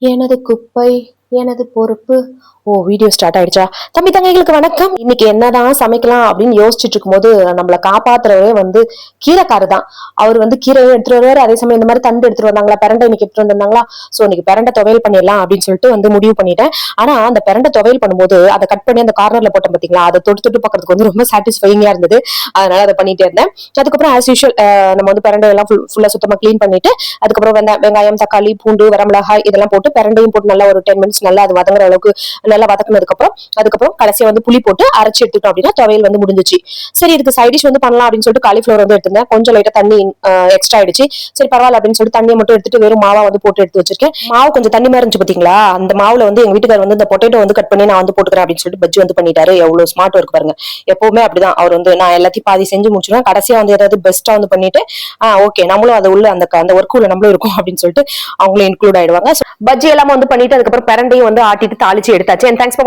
எனது குப்பை எனது பொறுப்பு. ஓ, வீடியோ ஸ்டார்ட் ஆயிடுச்சா? தம்பி தங்கைகளுக்கு வணக்கம். இன்னைக்கு என்னதான் சமைக்கலாம் அப்படின்னு யோசிச்சுட்டு இருக்கும்போது நம்மளை காப்பாத்துறவே கீரைக்காரு தான். அவர் கீரையும் எடுத்துட்டு வருவாரு, அதே சமயம் இந்த மாதிரி தண்டு எடுத்துட்டு வந்தாங்களா, பிரண்டை இன்னைக்கு எடுத்துட்டு வந்திருந்தாங்களா. சோ இன்னைக்கு பிரண்டை துவையல் பண்ணிடலாம் அப்படின்னு சொல்லிட்டு முடிவு பண்ணிட்டேன். ஆனா அந்த பிரண்டை துவையல் பண்ணும்போது அதை கட் பண்ணி அந்த கார்னர்ல போட்டோம் பாத்தீங்களா, அதை தொட்டு தொட்டு பார்க்கறதுக்கு ரொம்ப சாட்டிஸ்ஃபைங்கா இருந்தது. அதனால அதை பண்ணிட்டே இருந்தேன். அதுக்கப்புறம் ஆஸ் யூஷுவல் நம்ம பிரண்டை எல்லாம் ஃபுல்லா சுத்தமா கிளீன் பண்ணிட்டு அதுக்கப்புறம் வெங்காயம், தக்காளி, பூண்டு, வரமிளகாய் இதெல்லாம் போட்டு பிரண்டையும் போட்டு நல்லா ஒரு 10 minutes நல்லா அது வதங்குற அளவுக்கு நல்லா வதக்குனதுக்கு அதுக்கப்புறம் கடைசியா புளி போட்டு அரைச்சு எடுத்துட்டோம் அப்படின்னா துவையல் முடிஞ்சிச்சு. சரி, இதுக்கு சைட் டிஷ் பண்ணலாம் அப்படின்னு சொல்லிட்டு காலிஃபிளவர் எடுத்திருந்தேன். கொஞ்சம் லைட்டா தண்ணி எக்ஸ்ட்ரா ஆயிடுச்சு. சரி பரவாயில்ல அப்படின்னு சொல்லிட்டு தண்ணியை மட்டும் எடுத்துட்டு வெறும் மாவா போட்டு எடுத்து வச்சிருக்கேன். மாவு கொஞ்சம் தண்ணி மாதிரி இருந்துச்சு பாத்தீங்களா, அந்த மாவுல எங்க வீட்டுக்காரர் இந்த பொட்டேட்டோ கட் பண்ணி நான் போட்டுக்கிறேன் அப்படின்னு சொல்லிட்டு பஜ்ஜி பண்ணிட்டாரு. எவ்வளவு ஸ்மார்ட் ஒர்க் பாருங்க. எப்பவுமே அப்படிதான் அவர் நான் எல்லாத்தையும் பாதி செஞ்சு முடிச்சிருவேன், கடைசியா ஏதாவது பெஸ்டா பண்ணிட்டு ஓகே நம்மளும் அது உள்ள அந்த ஒர்க் உள்ள நம்மளும் இருக்கும் அப்படின்னு சொல்லிட்டு அவங்களும் இன்க்ளூட் ஆயிடுவாங்க. பஜ்ஜி எல்லாம் பண்ணிட்டு அதுக்கப்புறம் பிரண்டையும் ஆட்டிட்டு தாளிச்சு எடுத்தாச்சு. Thanks for